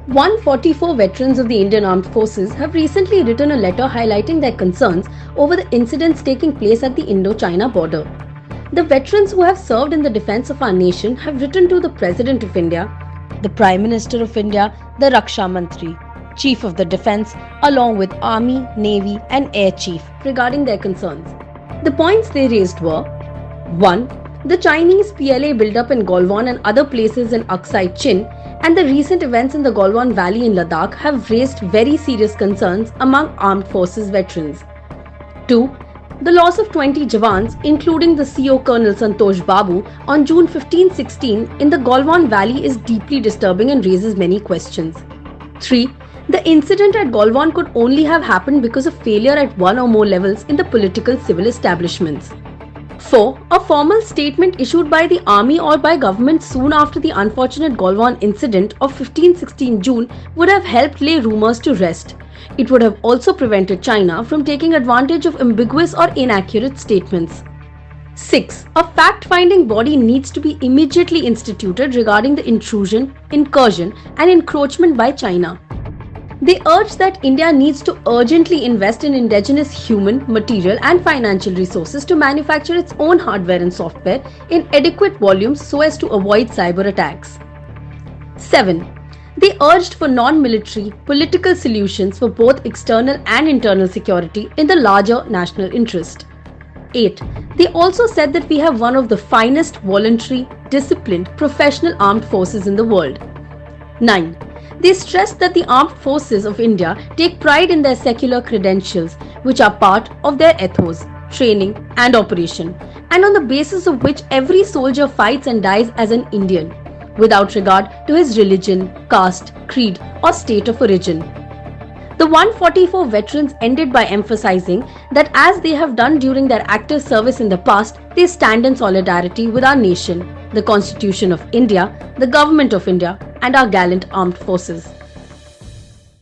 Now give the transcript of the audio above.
144 veterans of the Indian Armed Forces have recently written a letter highlighting their concerns over the incidents taking place at the Indo-China border. The veterans who have served in the defense of our nation have written to the President of India, the Prime Minister of India, the Raksha Mantri, Chief of the Defense, along with Army, Navy and Air Chief regarding their concerns. The points they raised were: 1. The Chinese PLA build-up in Galwan and other places in Aksai Chin and the recent events in the Galwan Valley in Ladakh have raised very serious concerns among armed forces veterans. 2. The loss of 20 Jawans, including the CO Colonel Santosh Babu, on June 15-16 in the Galwan Valley is deeply disturbing and raises many questions. 3. The incident at Galwan could only have happened because of failure at one or more levels in the political civil establishments. 4. A formal statement issued by the army or by government soon after the unfortunate Galwan incident of 15-16 June would have helped lay rumors to rest. It would have also prevented China from taking advantage of ambiguous or inaccurate statements. 6. A fact-finding body needs to be immediately instituted regarding the intrusion, incursion and encroachment by China. They urge that India needs to urgently invest in indigenous human, material and financial resources to manufacture its own hardware and software in adequate volumes so as to avoid cyber attacks. 7. They urged for non-military, political solutions for both external and internal security in the larger national interest. 8. They also said that we have one of the finest voluntary, disciplined, professional armed forces in the world. 9. They stressed that the armed forces of India take pride in their secular credentials, which are part of their ethos, training and operation, and on the basis of which every soldier fights and dies as an Indian, without regard to his religion, caste, creed or state of origin. The 144 veterans ended by emphasizing that as they have done during their active service in the past, they stand in solidarity with our nation, the Constitution of India, the Government of India and our gallant armed forces.